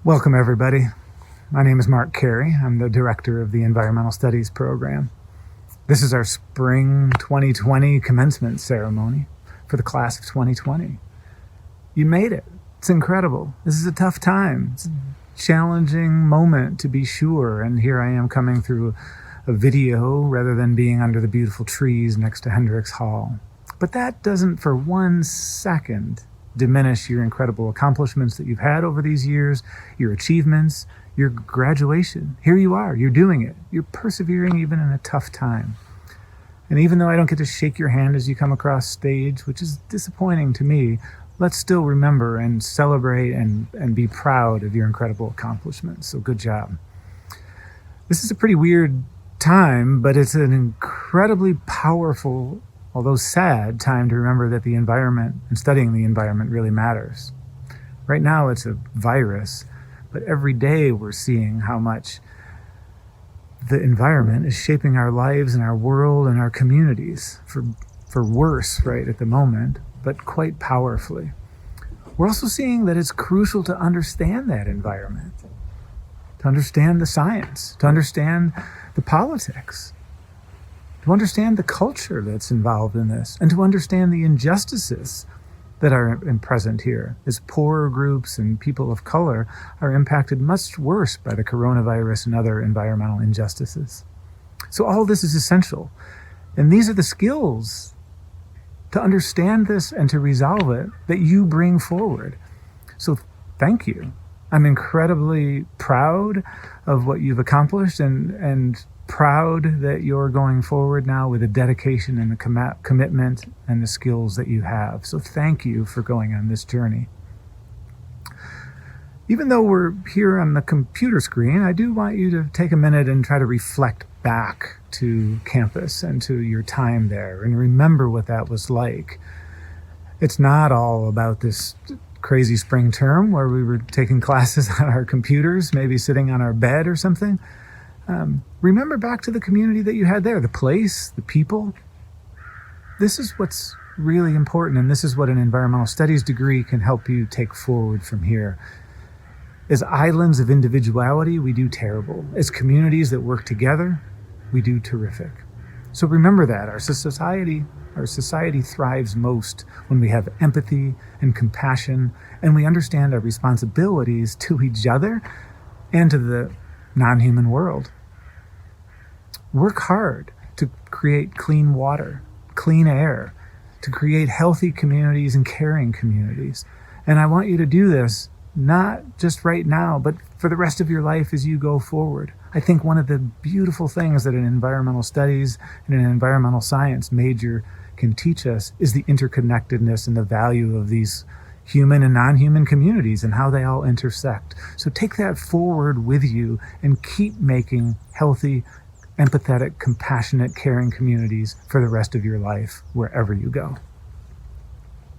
Welcome, everybody. My name is Mark Carey. I'm the director of the Environmental Studies program. This is our spring 2020 commencement ceremony for the class of 2020. You made it. It's incredible. This is a tough time. It's a challenging moment, to be sure, and here I am coming through a video rather than being under the beautiful trees next to Hendricks Hall. But that doesn't for 1 second diminish your incredible accomplishments that you've had over these years, your achievements, your graduation. Here you are, you're doing it. You're persevering even in a tough time. And even though I don't get to shake your hand as you come across stage, which is disappointing to me, let's still remember and celebrate and be proud of your incredible accomplishments. So good job. This is a pretty weird time, but it's an incredibly powerful, although sad, time to remember that the environment and studying the environment really matters. Right now it's a virus, but every day we're seeing how much the environment is shaping our lives and our world and our communities for worse right at the moment, but quite powerfully. We're also seeing that it's crucial to understand that environment, to understand the science, to understand the politics, to understand the culture that's involved in this, and to understand the injustices that are present here, as poorer groups and people of color are impacted much worse by the coronavirus and other environmental injustices. So all this is essential. And these are the skills to understand this and to resolve it that you bring forward. So thank you. I'm incredibly proud of what you've accomplished and proud that you're going forward now with the dedication and the commitment and the skills that you have. So thank you for going on this journey. Even though we're here on the computer screen, I do want you to take a minute and try to reflect back to campus and to your time there and remember what that was like. It's not all about this crazy spring term where we were taking classes on our computers, maybe sitting on our bed or something. Remember back to the community that you had there, the place, the people. This is what's really important, and this is what an environmental studies degree can help you take forward from here. As islands of individuality, we do terrible. As communities that work together, we do terrific. So remember that. Our society thrives most when we have empathy and compassion, and we understand our responsibilities to each other and to the non-human world. Work hard to create clean water, clean air, to create healthy communities and caring communities. And I want you to do this not just right now, but for the rest of your life as you go forward. I think one of the beautiful things that an environmental studies and an environmental science major can teach us is the interconnectedness and the value of these human and non-human communities and how they all intersect. So take that forward with you and keep making healthy, empathetic, compassionate, caring communities for the rest of your life, wherever you go.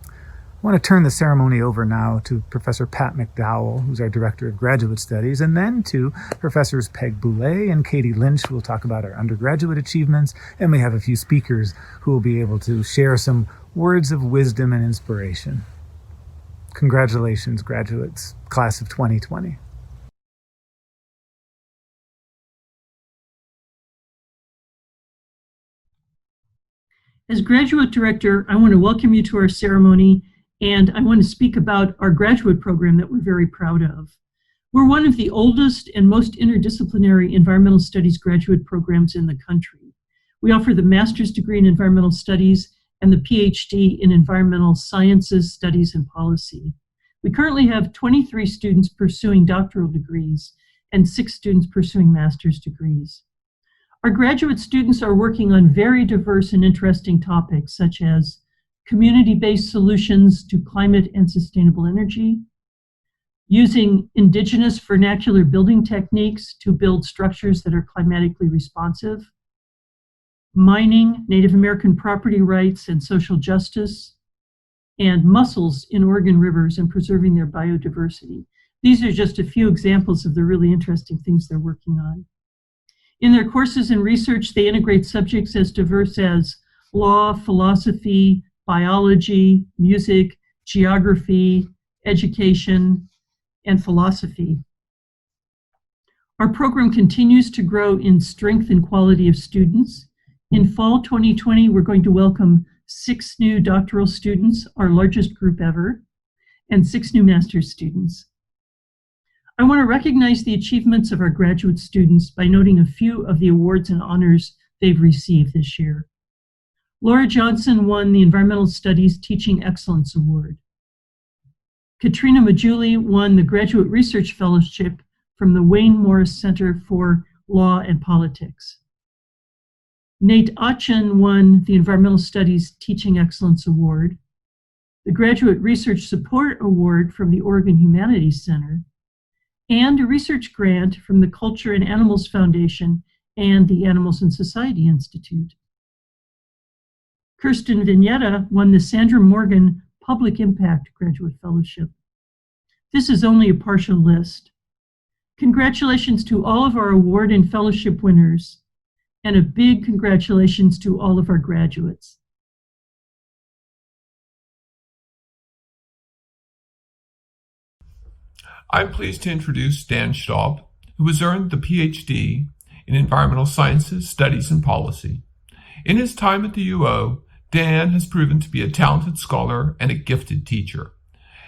I want to turn the ceremony over now to Professor Pat McDowell, who's our Director of Graduate Studies, and then to Professors Peg Boulay and Katie Lynch, who will talk about our undergraduate achievements, and we have a few speakers who will be able to share some words of wisdom and inspiration. Congratulations, graduates, class of 2020. As Graduate Director, I want to welcome you to our ceremony, and I want to speak about our graduate program that we're very proud of. We're one of the oldest and most interdisciplinary environmental studies graduate programs in the country. We offer the master's degree in environmental studies and the PhD in environmental sciences, studies, and policy. We currently have 23 students pursuing doctoral degrees and 6 students pursuing master's degrees. Our graduate students are working on very diverse and interesting topics such as community-based solutions to climate and sustainable energy, using indigenous vernacular building techniques to build structures that are climatically responsive, mining, Native American property rights and social justice, and mussels in Oregon rivers and preserving their biodiversity. These are just a few examples of the really interesting things they're working on. In their courses and research, they integrate subjects as diverse as law, philosophy, biology, music, geography, education, and philosophy. Our program continues to grow in strength and quality of students. In fall 2020, we're going to welcome 6 new doctoral students, our largest group ever, and 6 new master's students. I want to recognize the achievements of our graduate students by noting a few of the awards and honors they've received this year. Laura Johnson won the Environmental Studies Teaching Excellence Award. Katrina Majuli won the Graduate Research Fellowship from the Wayne Morris Center for Law and Politics. Nate Atchen won the Environmental Studies Teaching Excellence Award, the Graduate Research Support Award from the Oregon Humanities Center, and a research grant from the Culture and Animals Foundation and the Animals and Society Institute. Kirsten Vignetta won the Sandra Morgan Public Impact Graduate Fellowship. This is only a partial list. Congratulations to all of our award and fellowship winners, and a big congratulations to all of our graduates. I'm pleased to introduce Dan Staub, who has earned the PhD in Environmental Sciences, Studies, and Policy. In his time at the UO, Dan has proven to be a talented scholar and a gifted teacher.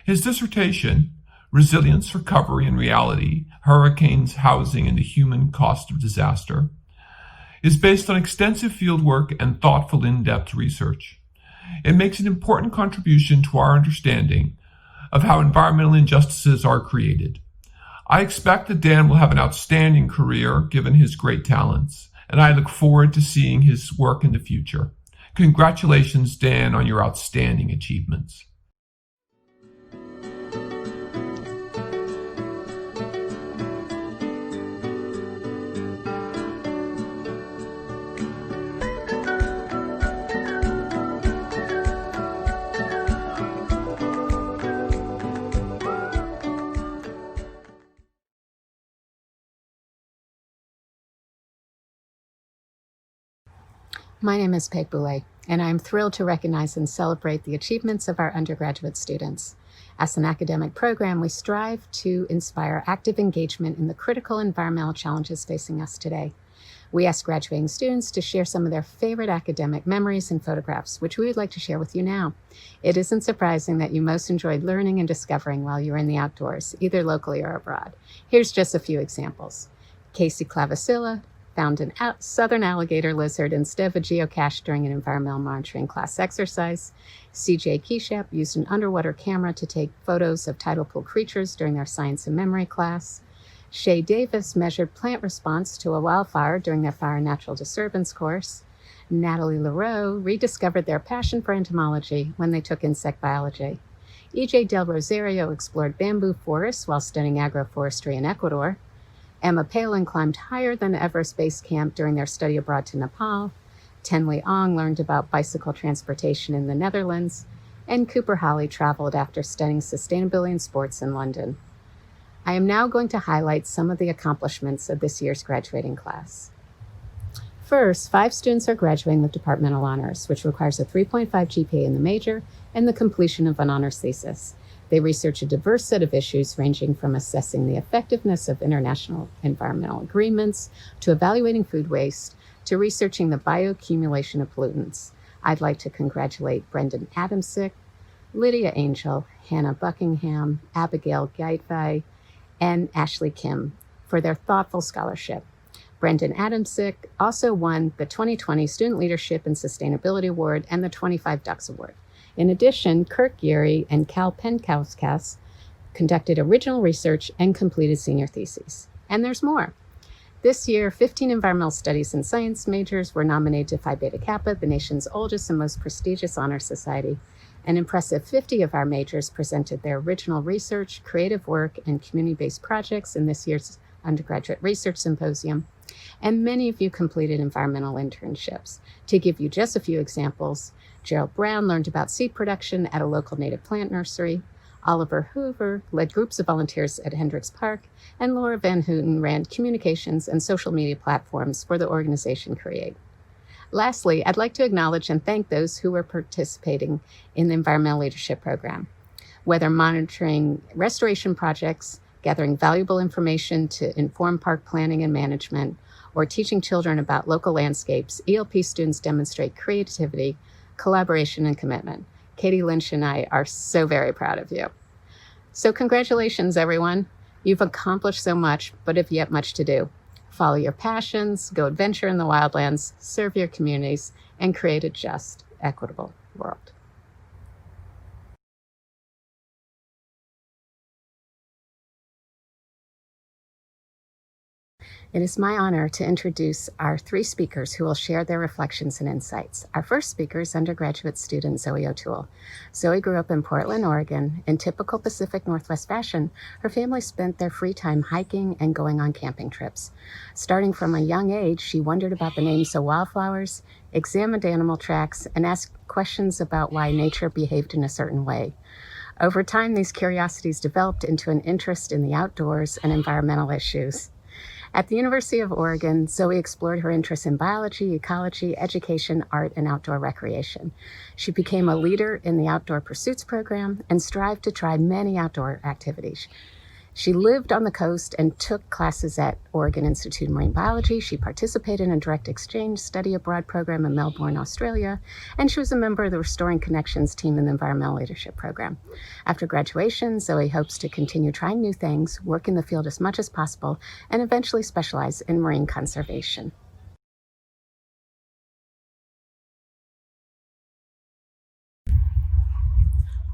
His dissertation, Resilience, Recovery, and Reality, Hurricanes, Housing, and the Human Cost of Disaster, is based on extensive fieldwork and thoughtful in-depth research. It makes an important contribution to our understanding of how environmental injustices are created. I expect that Dan will have an outstanding career given his great talents, and I look forward to seeing his work in the future. Congratulations, Dan, on your outstanding achievements. My name is Peg Boulay, and I am thrilled to recognize and celebrate the achievements of our undergraduate students. As an academic program, we strive to inspire active engagement in the critical environmental challenges facing us today. We ask graduating students to share some of their favorite academic memories and photographs, which we would like to share with you now. It isn't surprising that you most enjoyed learning and discovering while you were in the outdoors, either locally or abroad. Here's just a few examples. Casey Clavicilla found a southern alligator lizard instead of a geocache during an environmental monitoring class exercise. CJ Keshap used an underwater camera to take photos of tidal pool creatures during their science and memory class. Shay Davis measured plant response to a wildfire during their fire and natural disturbance course. Natalie Leroux rediscovered their passion for entomology when they took insect biology. EJ Del Rosario explored bamboo forests while studying agroforestry in Ecuador. Emma Palin climbed higher than Everest Base Camp during their study abroad to Nepal. Tenley Ong learned about bicycle transportation in the Netherlands. And Cooper Holly traveled after studying sustainability and sports in London. I am now going to highlight some of the accomplishments of this year's graduating class. First, 5 students are graduating with departmental honors, which requires a 3.5 GPA in the major and the completion of an honors thesis. They research a diverse set of issues ranging from assessing the effectiveness of international environmental agreements to evaluating food waste to researching the bioaccumulation of pollutants. I'd like to congratulate Brendan Adamsick, Lydia Angel, Hannah Buckingham, Abigail Gaitvai, and Ashley Kim for their thoughtful scholarship. Brendan Adamsick also won the 2020 Student Leadership and Sustainability Award and the 25 Ducks Award. In addition, Kirk Geary and Cal Penkauskas conducted original research and completed senior theses. And there's more. This year, 15 environmental studies and science majors were nominated to Phi Beta Kappa, the nation's oldest and most prestigious honor society. An impressive 50 of our majors presented their original research, creative work, and community-based projects in this year's undergraduate research symposium. And many of you completed environmental internships. To give you just a few examples, Gerald Brown learned about seed production at a local native plant nursery. Oliver Hoover led groups of volunteers at Hendricks Park, and Laura Van Houten ran communications and social media platforms for the organization Create. Lastly, I'd like to acknowledge and thank those who were participating in the Environmental Leadership Program. Whether monitoring restoration projects, gathering valuable information to inform park planning and management, or teaching children about local landscapes, ELP students demonstrate creativity, collaboration, and commitment. Katie Lynch and I are so very proud of you. So congratulations, everyone. You've accomplished so much, but have yet much to do. Follow your passions, go adventure in the wildlands, serve your communities, and create a just, equitable world. It is my honor to introduce our three speakers who will share their reflections and insights. Our first speaker is undergraduate student Zoe O'Toole. Zoe grew up in Portland, Oregon. In typical Pacific Northwest fashion, her family spent their free time hiking and going on camping trips. Starting from a young age, she wondered about the names of wildflowers, examined animal tracks, and asked questions about why nature behaved in a certain way. Over time, these curiosities developed into an interest in the outdoors and environmental issues. At the University of Oregon, Zoe explored her interests in biology, ecology, education, art, and outdoor recreation. She became a leader in the Outdoor Pursuits program and strived to try many outdoor activities. She lived on the coast and took classes at Oregon Institute of Marine Biology. She participated in a direct exchange study abroad program in Melbourne, Australia, and she was a member of the Restoring Connections team in the Environmental Leadership Program. After graduation, Zoe hopes to continue trying new things, work in the field as much as possible, and eventually specialize in marine conservation.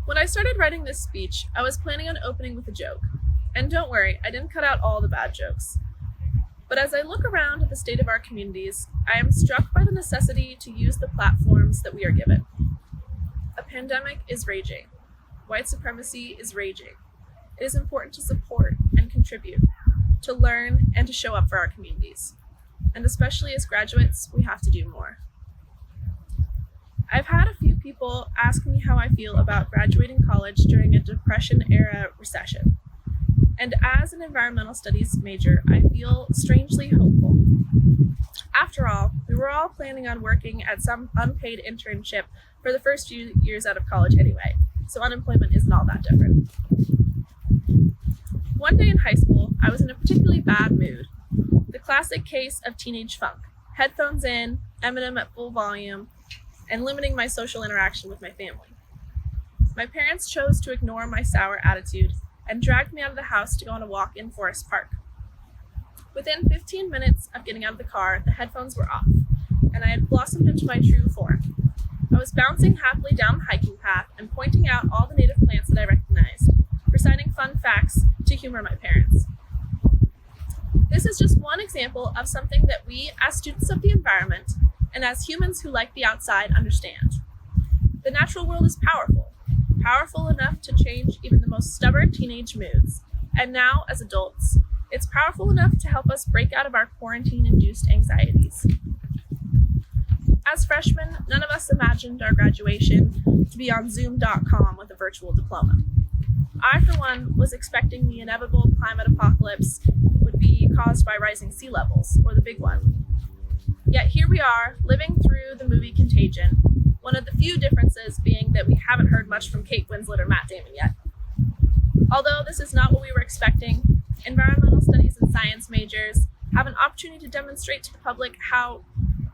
When I started writing this speech, I was planning on opening with a joke. And don't worry, I didn't cut out all the bad jokes. But as I look around at the state of our communities, I am struck by the necessity to use the platforms that we are given. A pandemic is raging. White supremacy is raging. It is important to support and contribute, to learn and to show up for our communities. And especially as graduates, we have to do more. I've had a few people ask me how I feel about graduating college during a Depression-era recession. And as an environmental studies major, I feel strangely hopeful. After all, we were all planning on working at some unpaid internship for the first few years out of college anyway, so unemployment isn't all that different. One day in high school, I was in a particularly bad mood. The classic case of teenage funk. Headphones in, Eminem at full volume, and limiting my social interaction with my family. My parents chose to ignore my sour attitude and dragged me out of the house to go on a walk in Forest Park. Within 15 minutes of getting out of the car, the headphones were off, and I had blossomed into my true form. I was bouncing happily down the hiking path and pointing out all the native plants that I recognized, reciting fun facts to humor my parents. This is just one example of something that we, as students of the environment, and as humans who like the outside, understand. The natural world is powerful enough to change even the most stubborn teenage moods. And now, as adults, it's powerful enough to help us break out of our quarantine-induced anxieties. As freshmen, none of us imagined our graduation to be on Zoom.com with a virtual diploma. I, for one, was expecting the inevitable climate apocalypse would be caused by rising sea levels, or the big one. Yet here we are, living through the movie Contagion, one of the few differences being that we haven't heard much from Kate Winslet or Matt Damon yet. Although this is not what we were expecting, environmental studies and science majors have an opportunity to demonstrate to the public how,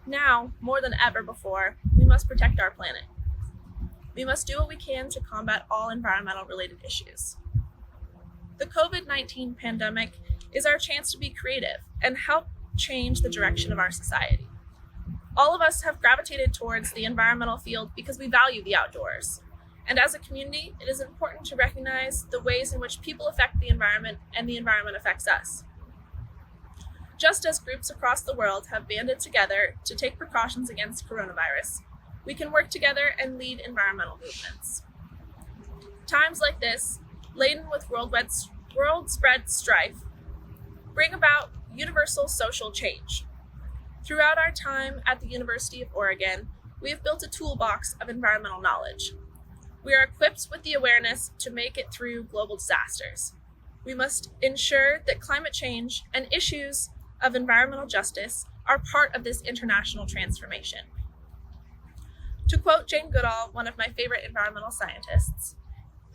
now more than ever before, we must protect our planet. We must do what we can to combat all environmental related issues. The COVID-19 pandemic is our chance to be creative and help change the direction of our society. All of us have gravitated towards the environmental field because we value the outdoors. And as a community, it is important to recognize the ways in which people affect the environment and the environment affects us. Just as groups across the world have banded together to take precautions against coronavirus, we can work together and lead environmental movements. Times like this, laden with world-spread strife, bring about universal social change. Throughout our time at the University of Oregon, we have built a toolbox of environmental knowledge. We are equipped with the awareness to make it through global disasters. We must ensure that climate change and issues of environmental justice are part of this international transformation. To quote Jane Goodall, one of my favorite environmental scientists,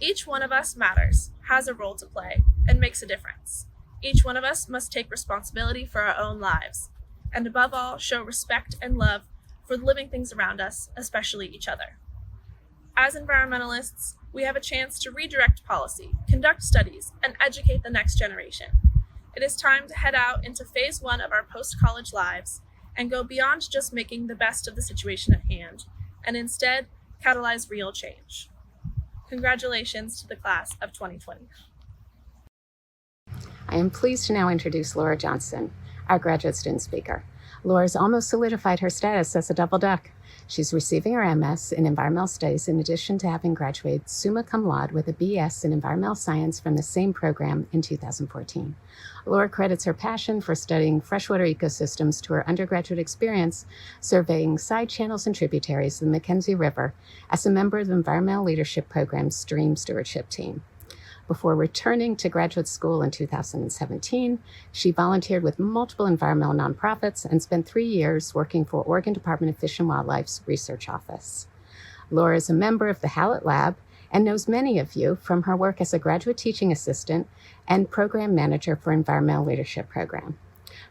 Each one of us matters, has a role to play, and makes a difference. Each one of us must take responsibility for our own lives, and above all, show respect and love for the living things around us, especially each other. As environmentalists, we have a chance to redirect policy, conduct studies, and educate the next generation. It is time to head out into phase 1 of our post-college lives and go beyond just making the best of the situation at hand, and instead catalyze real change. Congratulations to the class of 2020. I am pleased to now introduce Laura Johnson, our graduate student speaker. Laura's almost solidified her status as a double duck. She's receiving her MS in Environmental Studies in addition to having graduated summa cum laude with a BS in Environmental Science from the same program in 2014. Laura credits her passion for studying freshwater ecosystems to her undergraduate experience surveying side channels and tributaries of the Mackenzie River as a member of the Environmental Leadership Program's Stream Stewardship Team. Before returning to graduate school in 2017, she volunteered with multiple environmental nonprofits and spent 3 years working for Oregon Department of Fish and Wildlife's research office. Laura is a member of the Hallett Lab and knows many of you from her work as a graduate teaching assistant and program manager for Environmental Leadership Program.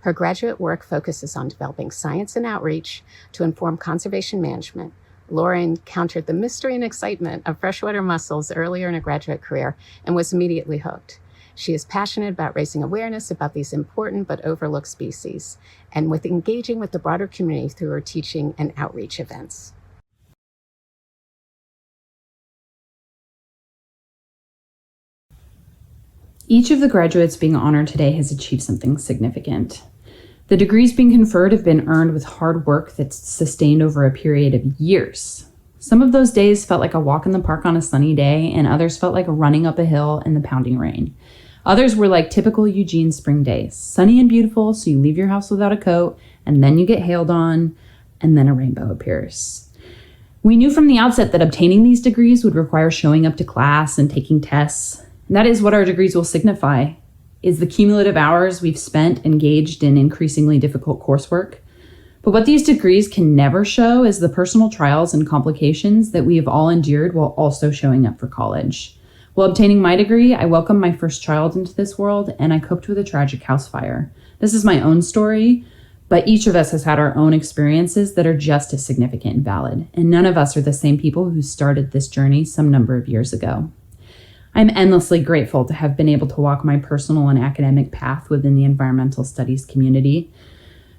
Her graduate work focuses on developing science and outreach to inform conservation management. Laura encountered the mystery and excitement of freshwater mussels earlier in her graduate career and was immediately hooked. She is passionate about raising awareness about these important but overlooked species and with engaging with the broader community through her teaching and outreach events. Each of the graduates being honored today has achieved something significant. The degrees being conferred have been earned with hard work that's sustained over a period of years. Some of those days felt like a walk in the park on a sunny day, and others felt like running up a hill in the pounding rain. Others were like typical Eugene spring days, sunny and beautiful, so you leave your house without a coat, and then you get hailed on, and then a rainbow appears. We knew from the outset that obtaining these degrees would require showing up to class and taking tests. And that is what our degrees will signify, is the cumulative hours we've spent engaged in increasingly difficult coursework. But what these degrees can never show is the personal trials and complications that we have all endured while also showing up for college. While obtaining my degree, I welcomed my first child into this world, and I coped with a tragic house fire. This is my own story, but each of us has had our own experiences that are just as significant and valid, and none of us are the same people who started this journey some number of years ago. I'm endlessly grateful to have been able to walk my personal and academic path within the environmental studies community.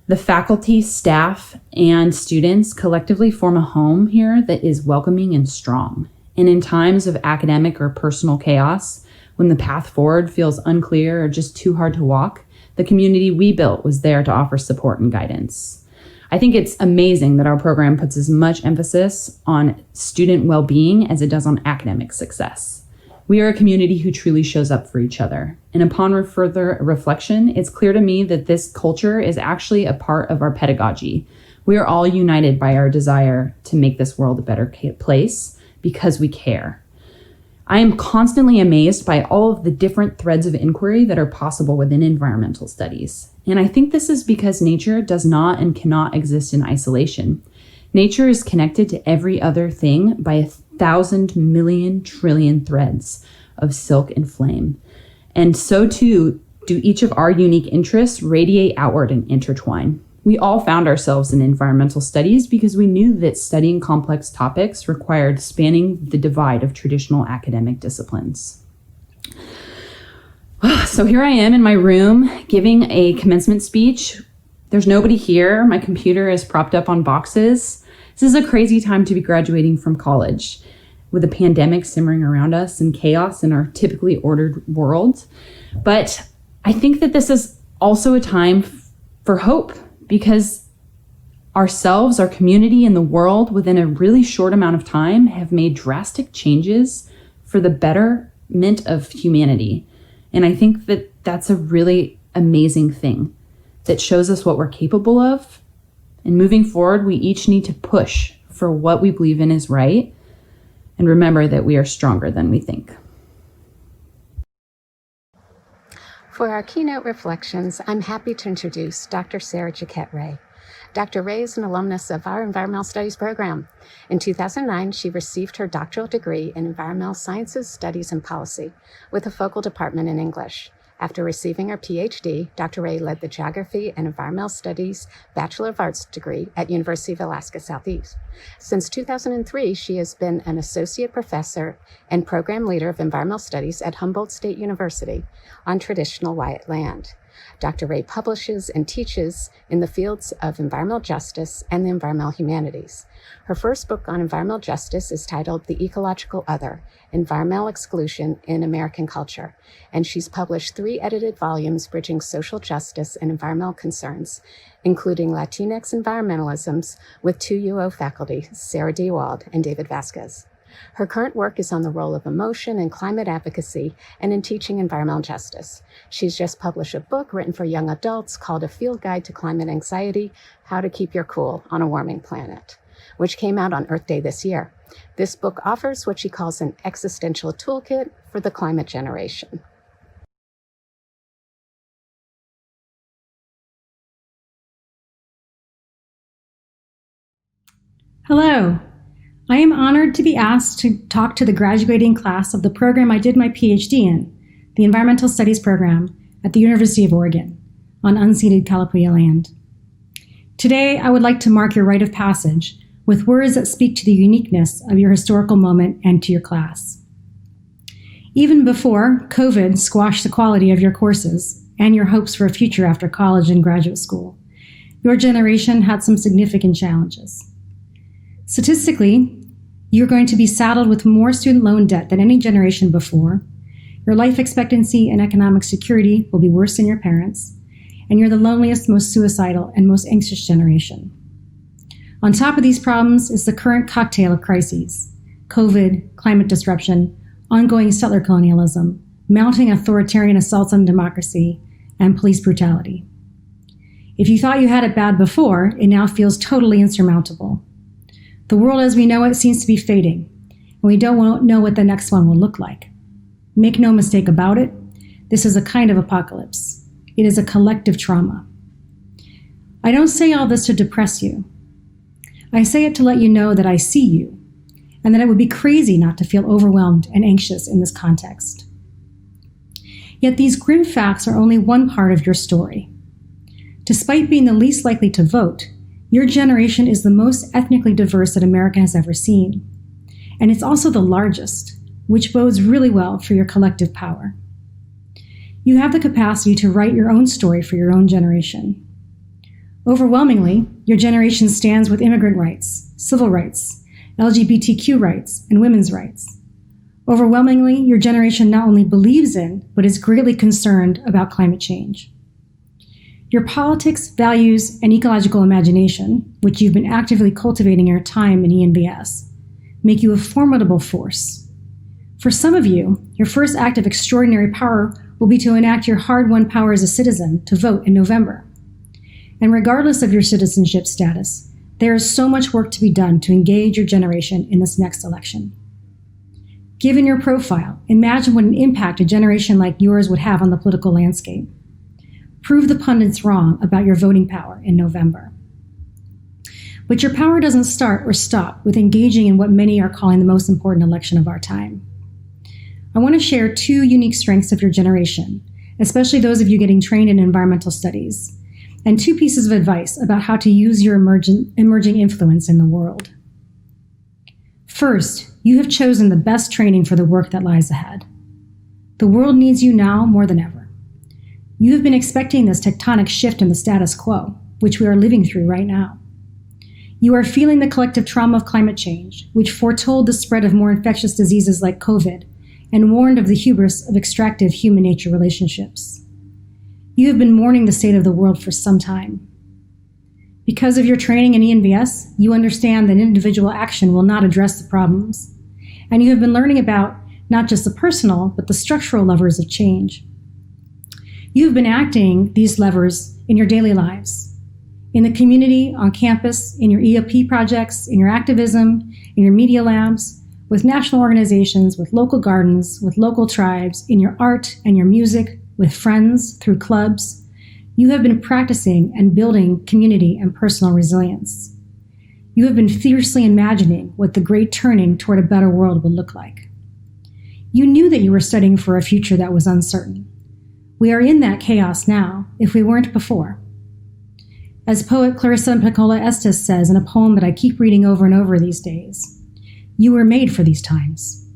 The faculty, staff, and students collectively form a home here that is welcoming and strong. And in times of academic or personal chaos, when the path forward feels unclear or just too hard to walk, the community we built was there to offer support and guidance. I think it's amazing that our program puts as much emphasis on student well-being as it does on academic success. We are a community who truly shows up for each other. And upon further reflection, it's clear to me that this culture is actually a part of our pedagogy. We are all united by our desire to make this world a better place because we care. I am constantly amazed by all of the different threads of inquiry that are possible within environmental studies. And I think this is because nature does not and cannot exist in isolation. Nature is connected to every other thing by 1,000 million trillion threads of silk and flame. And so too do each of our unique interests radiate outward and intertwine. We all found ourselves in environmental studies because we knew that studying complex topics required spanning the divide of traditional academic disciplines. So here I am in my room giving a commencement speech. There's nobody here. My computer is propped up on boxes. This is a crazy time to be graduating from college with a pandemic simmering around us and chaos in our typically ordered world. But I think that this is also a time for hope because ourselves, our community, and the world within a really short amount of time have made drastic changes for the betterment of humanity. And I think that that's a really amazing thing that shows us what we're capable of. And moving forward, we each need to push for what we believe in is right and remember that we are stronger than we think. For our keynote reflections, I'm happy to introduce Dr. Sarah Jaquette Ray. Dr. Ray is an alumnus of our Environmental Studies program. In 2009, she received her doctoral degree in Environmental Sciences, Studies, and Policy with a focal department in English. After receiving her PhD, Dr. Ray led the Geography and Environmental Studies Bachelor of Arts degree at University of Alaska Southeast. Since 2003, she has been an associate professor and program leader of environmental studies at Humboldt State University on traditional Wyatt land. Dr. Ray publishes and teaches in the fields of environmental justice and the environmental humanities. Her first book on environmental justice is titled The Ecological Other: Environmental Exclusion in American Culture, and she's published 3 edited volumes bridging social justice and environmental concerns, including Latinx Environmentalisms with 2 UO faculty, Sarah Dewald and David Vasquez. Her current work is on the role of emotion in climate advocacy and in teaching environmental justice. She's just published a book written for young adults called A Field Guide to Climate Anxiety: How to Keep Your Cool on a Warming Planet, which came out on Earth Day this year. This book offers what she calls an existential toolkit for the climate generation. Hello. I am honored to be asked to talk to the graduating class of the program I did my PhD in, the Environmental Studies program at the University of Oregon, on unceded Kalapuya land. Today, I would like to mark your rite of passage with words that speak to the uniqueness of your historical moment and to your class. Even before COVID squashed the quality of your courses and your hopes for a future after college and graduate school, your generation had some significant challenges. Statistically, you're going to be saddled with more student loan debt than any generation before. Your life expectancy and economic security will be worse than your parents, and you're the loneliest, most suicidal, and most anxious generation. On top of these problems is the current cocktail of crises: COVID, climate disruption, ongoing settler colonialism, mounting authoritarian assaults on democracy, and police brutality. If you thought you had it bad before, it now feels totally insurmountable. The world as we know it seems to be fading, and we don't know what the next one will look like. Make no mistake about it, this is a kind of apocalypse. It is a collective trauma. I don't say all this to depress you. I say it to let you know that I see you, and that it would be crazy not to feel overwhelmed and anxious in this context. Yet these grim facts are only one part of your story. Despite being the least likely to vote, your generation is the most ethnically diverse that America has ever seen. And it's also the largest, which bodes really well for your collective power. You have the capacity to write your own story for your own generation. Overwhelmingly, your generation stands with immigrant rights, civil rights, LGBTQ rights, and women's rights. Overwhelmingly, your generation not only believes in, but is greatly concerned about climate change. Your politics, values, and ecological imagination, which you've been actively cultivating your time in ENVS, make you a formidable force. For some of you, your first act of extraordinary power will be to enact your hard-won power as a citizen to vote in November. And regardless of your citizenship status, there is so much work to be done to engage your generation in this next election. Given your profile, imagine what an impact a generation like yours would have on the political landscape. Prove the pundits wrong about your voting power in November. But your power doesn't start or stop with engaging in what many are calling the most important election of our time. I want to share 2 unique strengths of your generation, especially those of you getting trained in environmental studies, and 2 pieces of advice about how to use your emerging influence in the world. First, you have chosen the best training for the work that lies ahead. The world needs you now more than ever. You have been expecting this tectonic shift in the status quo, which we are living through right now. You are feeling the collective trauma of climate change, which foretold the spread of more infectious diseases like COVID and warned of the hubris of extractive human-nature relationships. You have been mourning the state of the world for some time. Because of your training in ENVS, you understand that individual action will not address the problems, and you have been learning about not just the personal, but the structural levers of change. You have been acting these levers in your daily lives, in the community, on campus, in your EOP projects, in your activism, in your media labs, with national organizations, with local gardens, with local tribes, in your art and your music, with friends, through clubs. you have been practicing and building community and personal resilience. You have been fiercely imagining what the great turning toward a better world would look like. You knew that you were studying for a future that was uncertain. We are in that chaos now, if we weren't before. As poet Clarissa Pinkola Estes says in a poem that I keep reading over and over these days, you were made for these times.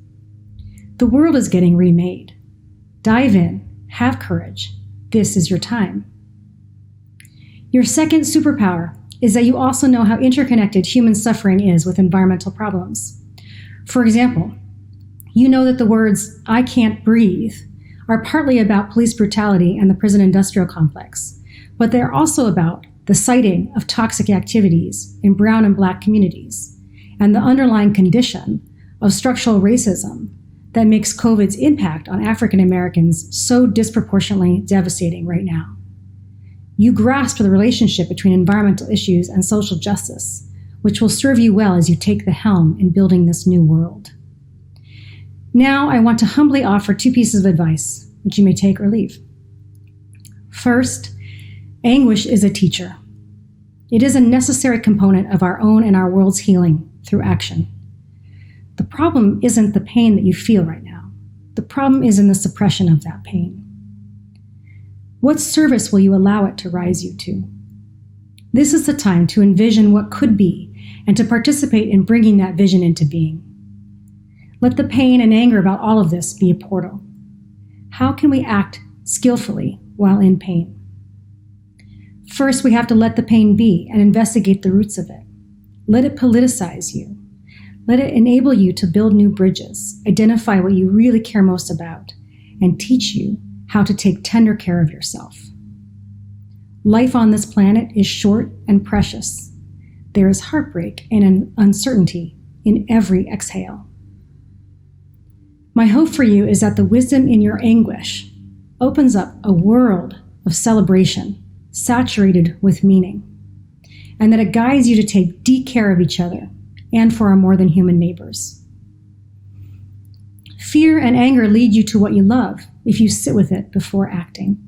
The world is getting remade. Dive in, have courage. This is your time. Your second superpower is that you also know how interconnected human suffering is with environmental problems. For example, you know that the words, "I can't breathe," are partly about police brutality and the prison industrial complex, but they're also about the siting of toxic activities in brown and black communities, and the underlying condition of structural racism that makes COVID's impact on African Americans so disproportionately devastating right now. You grasp the relationship between environmental issues and social justice, which will serve you well as you take the helm in building this new world. Now, I want to humbly offer 2 pieces of advice, which you may take or leave. First, anguish is a teacher. It is a necessary component of our own and our world's healing through action. The problem isn't the pain that you feel right now. The problem is in the suppression of that pain. What service will you allow it to rise you to? This is the time to envision what could be and to participate in bringing that vision into being. Let the pain and anger about all of this be a portal. How can we act skillfully while in pain? First, we have to let the pain be and investigate the roots of it. Let it politicize you. Let it enable you to build new bridges, identify what you really care most about, and teach you how to take tender care of yourself. Life on this planet is short and precious. There is heartbreak and an uncertainty in every exhale. My hope for you is that the wisdom in your anguish opens up a world of celebration saturated with meaning, and that it guides you to take deep care of each other and for our more than human neighbors. Fear and anger lead you to what you love if you sit with it before acting.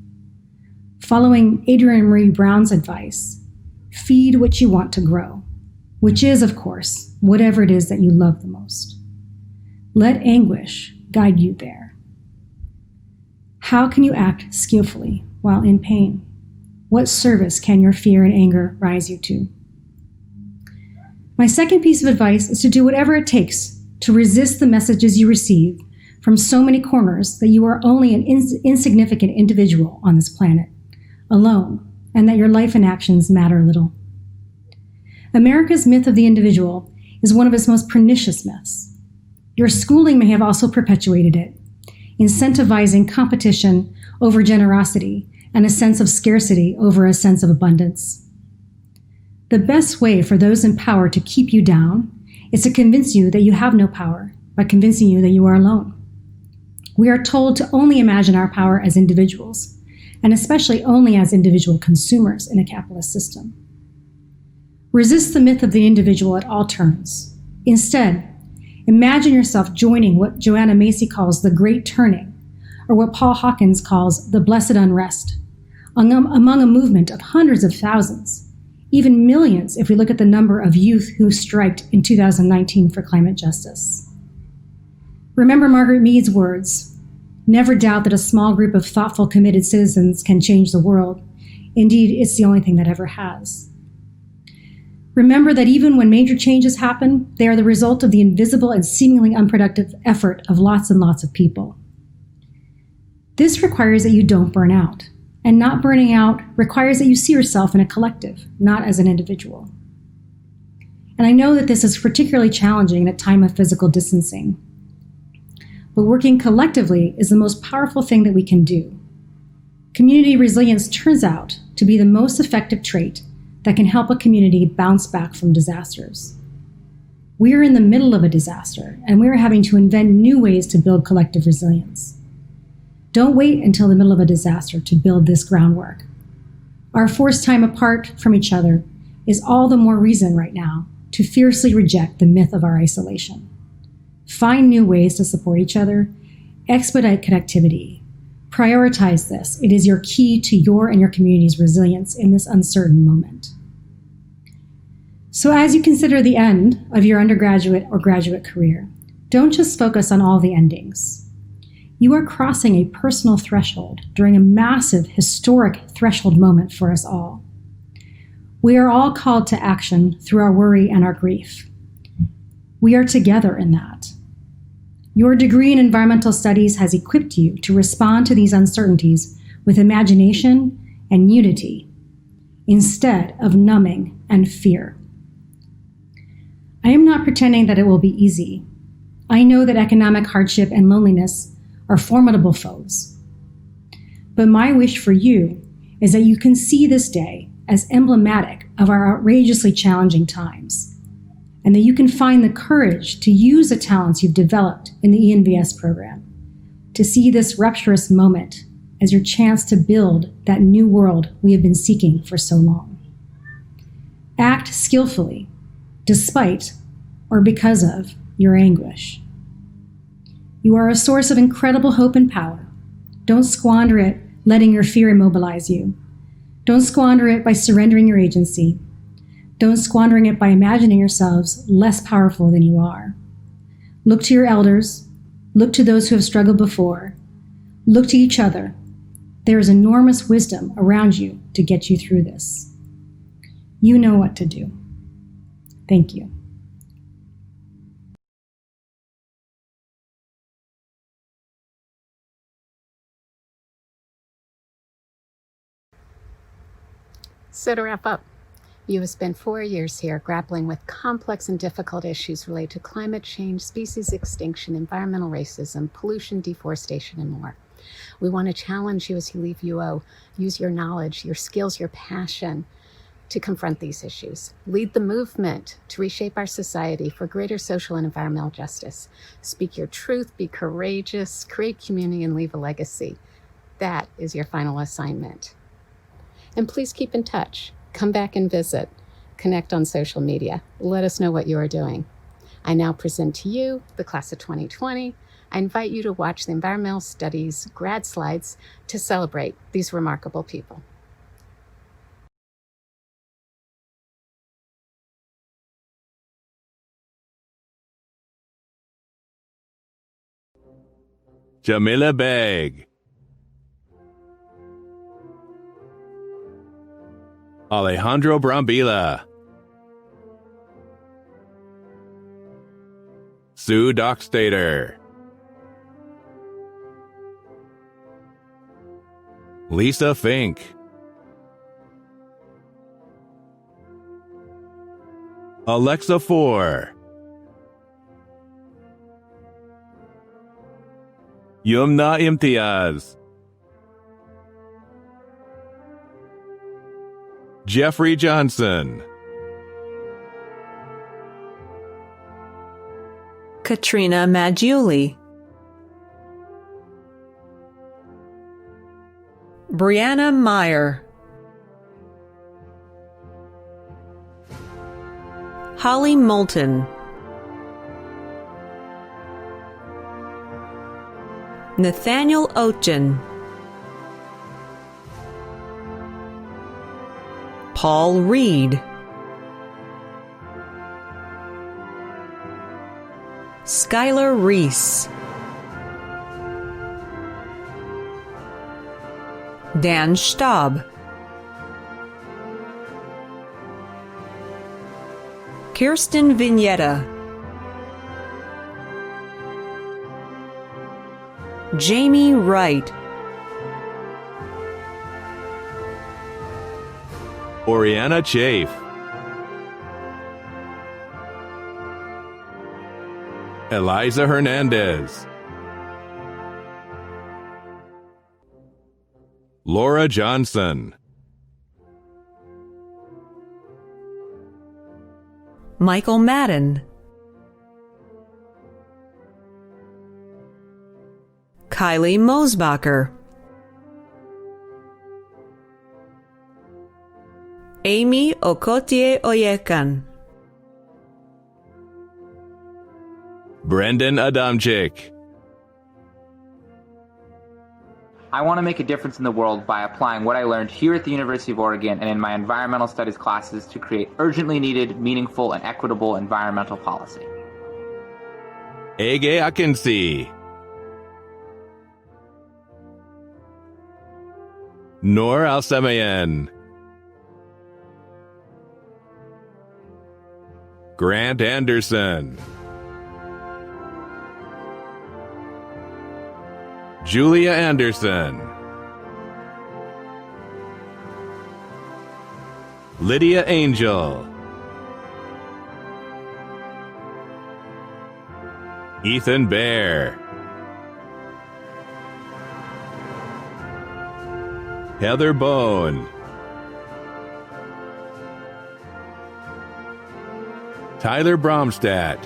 Following Adrienne Maree Brown's advice, feed what you want to grow, which is, of course, whatever it is that you love the most. Let anguish guide you there. How can you act skillfully while in pain? What service can your fear and anger rise you to? My second piece of advice is to do whatever it takes to resist the messages you receive from so many corners that you are only an insignificant individual on this planet, alone, and that your life and actions matter little. America's myth of the individual is one of its most pernicious myths. Your schooling may have also perpetuated it, incentivizing competition over generosity and a sense of scarcity over a sense of abundance. The best way for those in power to keep you down is to convince you that you have no power by convincing you that you are alone. We are told to only imagine our power as individuals, and especially only as individual consumers in a capitalist system. Resist the myth of the individual at all turns. Instead, imagine yourself joining what Joanna Macy calls the Great Turning, or what Paul Hawkins calls the Blessed Unrest, among a movement of hundreds of thousands, even millions if we look at the number of youth who striked in 2019 for climate justice. Remember Margaret Mead's words, "Never doubt that a small group of thoughtful, committed citizens can change the world. Indeed, it's the only thing that ever has." Remember that even when major changes happen, they are the result of the invisible and seemingly unproductive effort of lots and lots of people. This requires that you don't burn out. And not burning out requires that you see yourself in a collective, not as an individual. And I know that this is particularly challenging in a time of physical distancing. But working collectively is the most powerful thing that we can do. Community resilience turns out to be the most effective trait that can help a community bounce back from disasters. We are in the middle of a disaster, and we are having to invent new ways to build collective resilience. Don't wait until the middle of a disaster to build this groundwork. Our forced time apart from each other is all the more reason right now to fiercely reject the myth of our isolation. Find new ways to support each other, expedite connectivity, Prioritize this. It is your key to your and your community's resilience in this uncertain moment. So as you consider the end of your undergraduate or graduate career, don't just focus on all the endings. You are crossing a personal threshold during a massive, historic threshold moment for us all. We are all called to action through our worry and our grief. We are together in that. Your degree in environmental studies has equipped you to respond to these uncertainties with imagination and unity, instead of numbing and fear. I am not pretending that it will be easy. I know that economic hardship and loneliness are formidable foes. But my wish for you is that you can see this day as emblematic of our outrageously challenging times, and that you can find the courage to use the talents you've developed in the ENVS program to see this rapturous moment as your chance to build that new world we have been seeking for so long. Act skillfully, despite or because of your anguish. You are a source of incredible hope and power. Don't squander it letting your fear immobilize you. Don't squander it by surrendering your agency. Don't squandering it by imagining yourselves less powerful than you are. Look to your elders. Look to those who have struggled before. Look to each other. There is enormous wisdom around you to get you through this. You know what to do. Thank you. So to wrap up, you have spent 4 years here grappling with complex and difficult issues related to climate change, species extinction, environmental racism, pollution, deforestation, and more. We want to challenge you as you leave UO. Use your knowledge, your skills, your passion to confront these issues. Lead the movement to reshape our society for greater social and environmental justice. Speak your truth, be courageous, create community, and leave a legacy. That is your final assignment. And please keep in touch. Come back and visit. Connect on social media. Let us know what you are doing. I now present to you the class of 2020. I invite you to watch the Environmental Studies grad slides to celebrate these remarkable people. Jamila Beg, Alejandro Brambila, Sue Dockstader, Lisa Fink, Alexa Four, Yumna Imtiaz, Jeffrey Johnson, Katrina Maggiuli, Brianna Meyer, Holly Moulton, Nathaniel Ochen, Paul Reed, Skylar Reese, Dan Staub, Kirsten Vignetta, Jamie Wright, Oriana Chafe, Eliza Hernandez, Laura Johnson, Michael Madden, Kylie Mosbacher, Amy Okotie Oyekan, Brendan Adamczyk, I want to make a difference in the world by applying what I learned here at the University of Oregon and in my environmental studies classes to create urgently needed, meaningful, and equitable environmental policy. Ege Akinci. Noor Al-Semayan. Grant Anderson. Julia Anderson. Lydia Angel. Ethan Bear. Heather Bone. Tyler Bromstadt.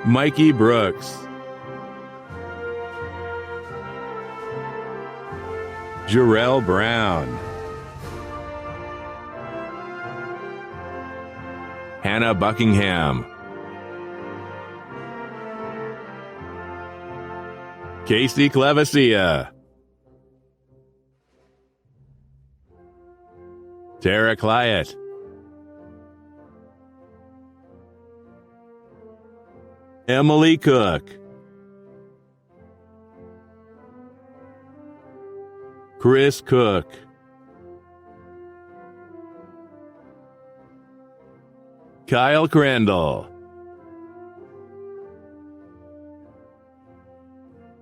Mikey Brooks. Jarrell Brown. Hannah Buckingham. Casey Clevesia. Tara Clyett. Emily Cook. Chris Cook. Kyle Crandall.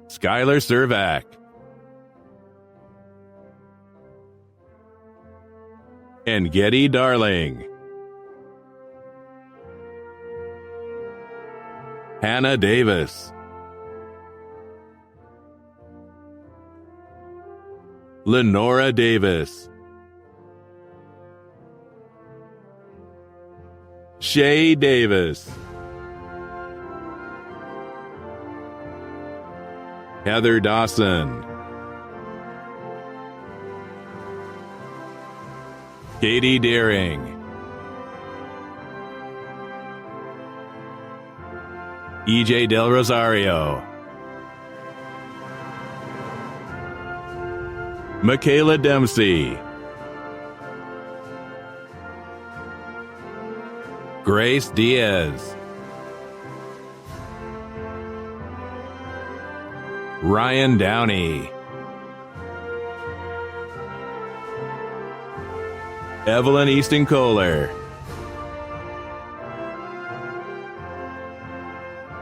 Skylar Servac. And Getty Darling. Hannah Davis. Lenora Davis. Shay Davis. Heather Dawson. Katie Deering. EJ Del Rosario. Michaela Dempsey. Grace Diaz. Ryan Downey. Evelyn Easton Kohler.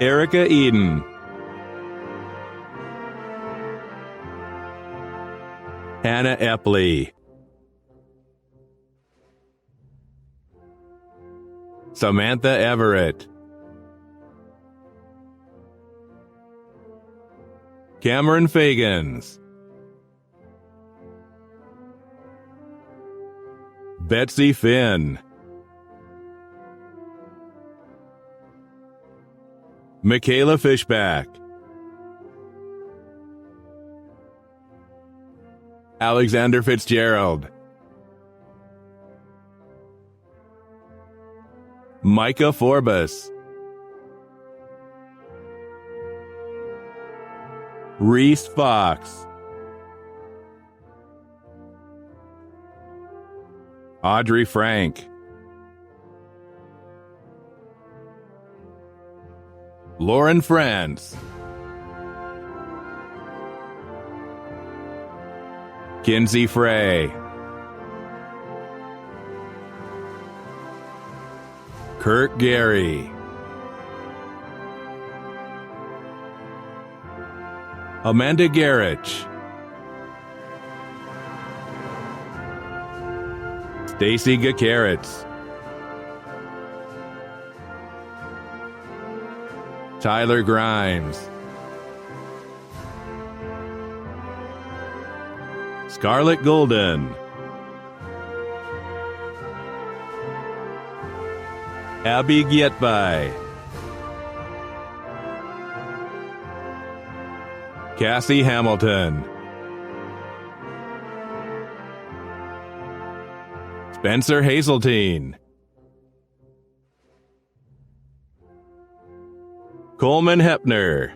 Erica Eden. Hannah Epley. Samantha Everett. Cameron Fagans. Betsy Finn. Michaela Fishback. Alexander Fitzgerald. Micah Forbus. Reese Fox. Audrey Frank. Lauren France. Kinsey Frey. Kurt Gary. Amanda Garrich. Stacy Gakaritz. Tyler Grimes. Scarlett Golden. Abby Gietby. Cassie Hamilton. Spencer Hazeltine. Coleman Hepner.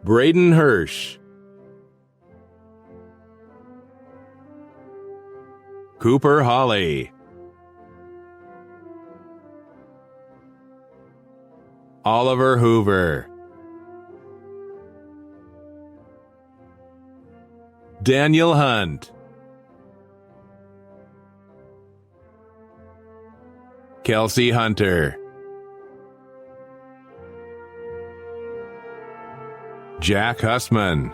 Braden Hirsch, Cooper Hawley, Oliver Hoover, Daniel Hunt, Kelsey Hunter, Jack Hussman,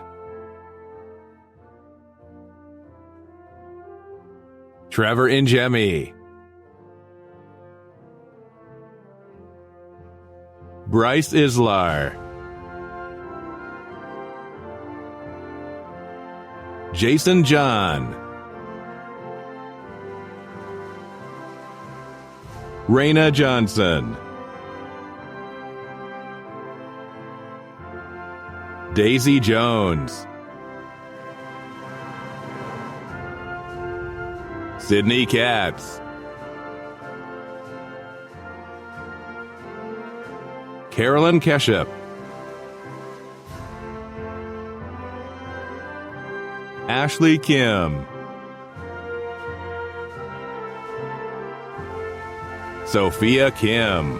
Trevor Ingemi, Bryce Islar, Jason John, Raina Johnson, Daisy Jones, Sydney Katz, Carolyn Keshup, Ashley Kim, Sophia Kim,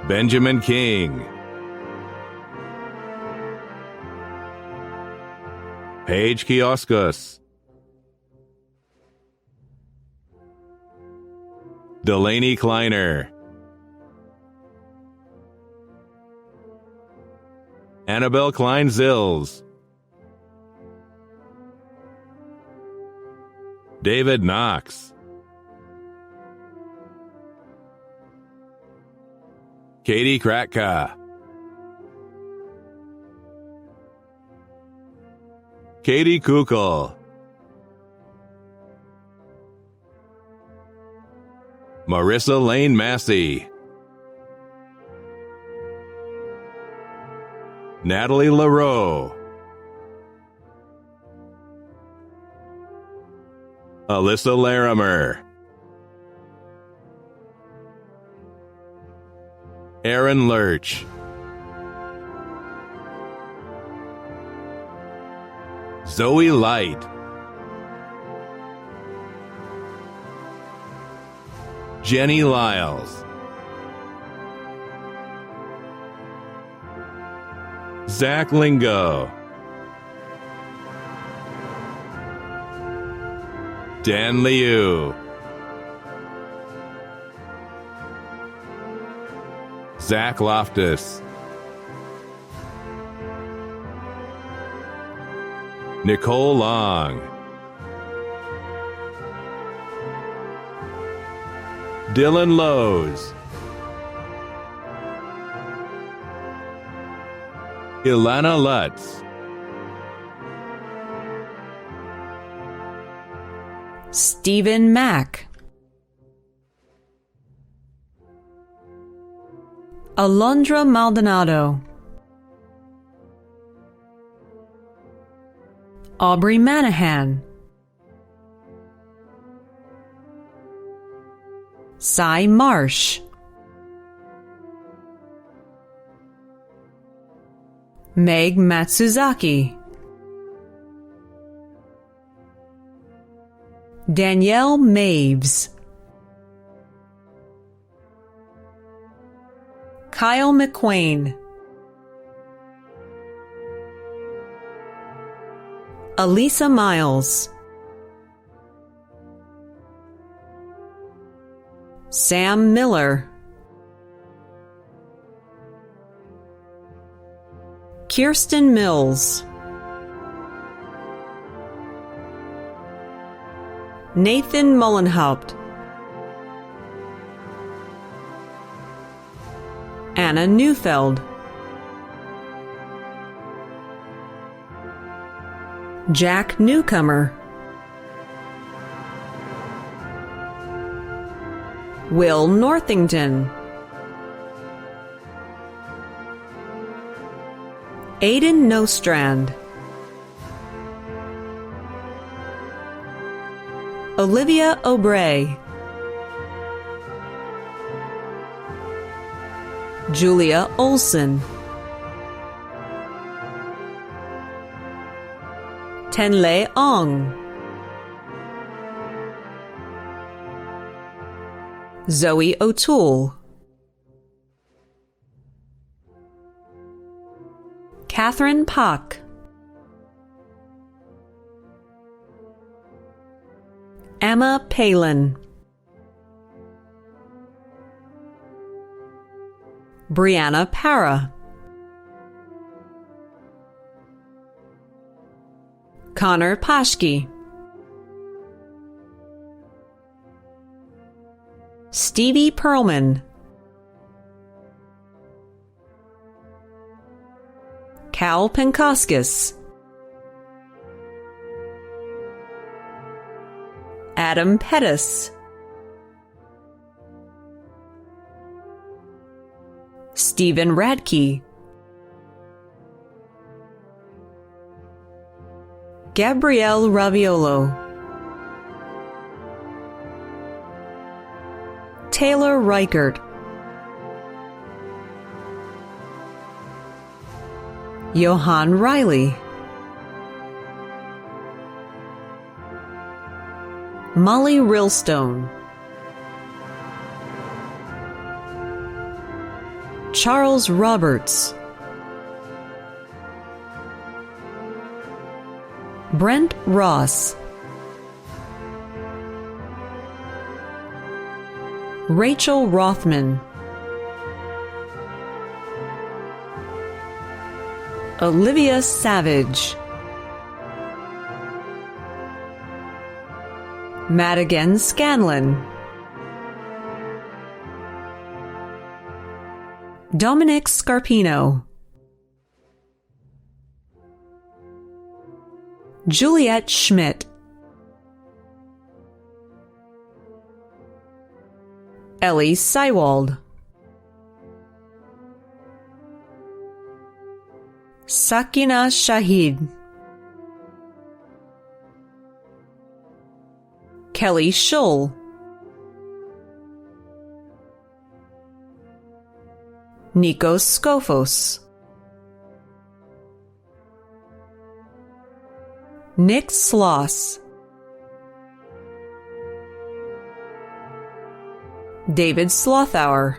Benjamin King, Paige Kioskos, Delaney Kleiner, Annabelle Klein-Zills, David Knox, Katie Kratka, Katie Kukul, Marissa Lane Massey, Natalie LaRoe, Alyssa Larimer, Aaron Lurch, Zoe Light, Jenny Lyles, Zach Lingo, Dan Liu, Zach Loftus, Nicole Long, Dylan Lowe's, Ilana Lutz, Stephen Mack, Alondra Maldonado, Aubrey Manahan, Cy Marsh, Meg Matsuzaki, Danielle Maves, Kyle McQuain, Elisa Miles, Sam Miller, Kirsten Mills, Nathan Mullenhaupt, Anna Neufeld, Jack Newcomer, Will Northington, Aiden Nostrand, Olivia O'Bray, Julia Olson, Tenlei Ong, Zoe O'Toole, Catherine Pak, Emma Palin, Brianna Para, Connor Paschke, Stevie Perlman, Cal Penkoskis, Adam Pettis, Stephen Radke, Gabrielle Raviolo, Taylor Reichert, Johan Riley, Molly Rillstone, Charles Roberts, Brent Ross, Rachel Rothman, Olivia Savage, Madigan Scanlon, Dominic Scarpino, Juliet Schmidt, Ellie Seiwald, Sakina Shahid, Kelly Shull, Nikos Skofos, Nick Sloss, David Slothauer,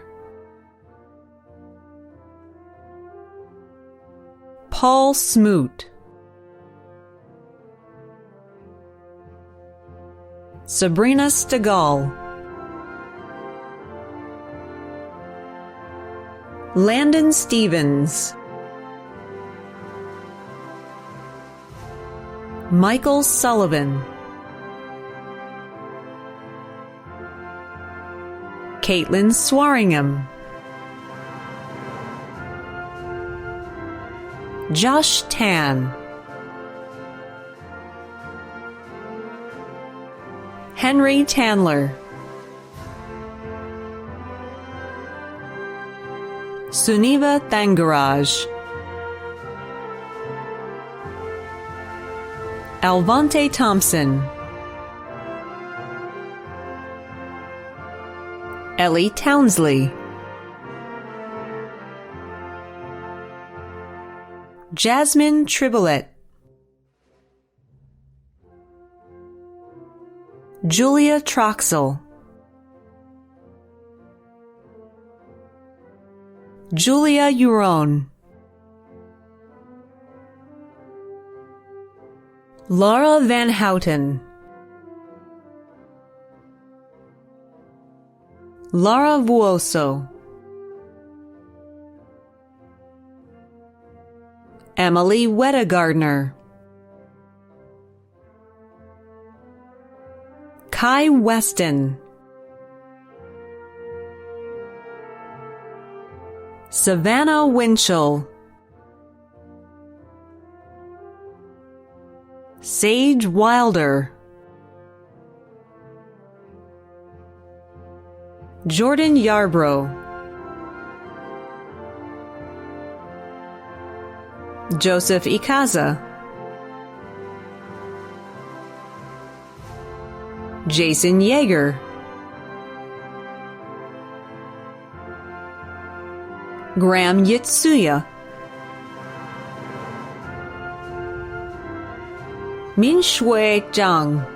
Paul Smoot, Sabrina Stegall, Landon Stevens, Michael Sullivan, Caitlin Swaringham, Josh Tan, Henry Tandler, Suniva Thangaraj, Alvante Thompson, Ellie Townsley, Jasmine Tribolette, Julia Troxel, Julia Uron, Laura Van Houten, Laura Vuoso, Emily Wedegardner, Kai Weston, Savannah Winchell, Sage Wilder, Jordan Yarbrough, Joseph Ikaza, Jason Yeager, Graham Yitsuya, Min Shui Zhang,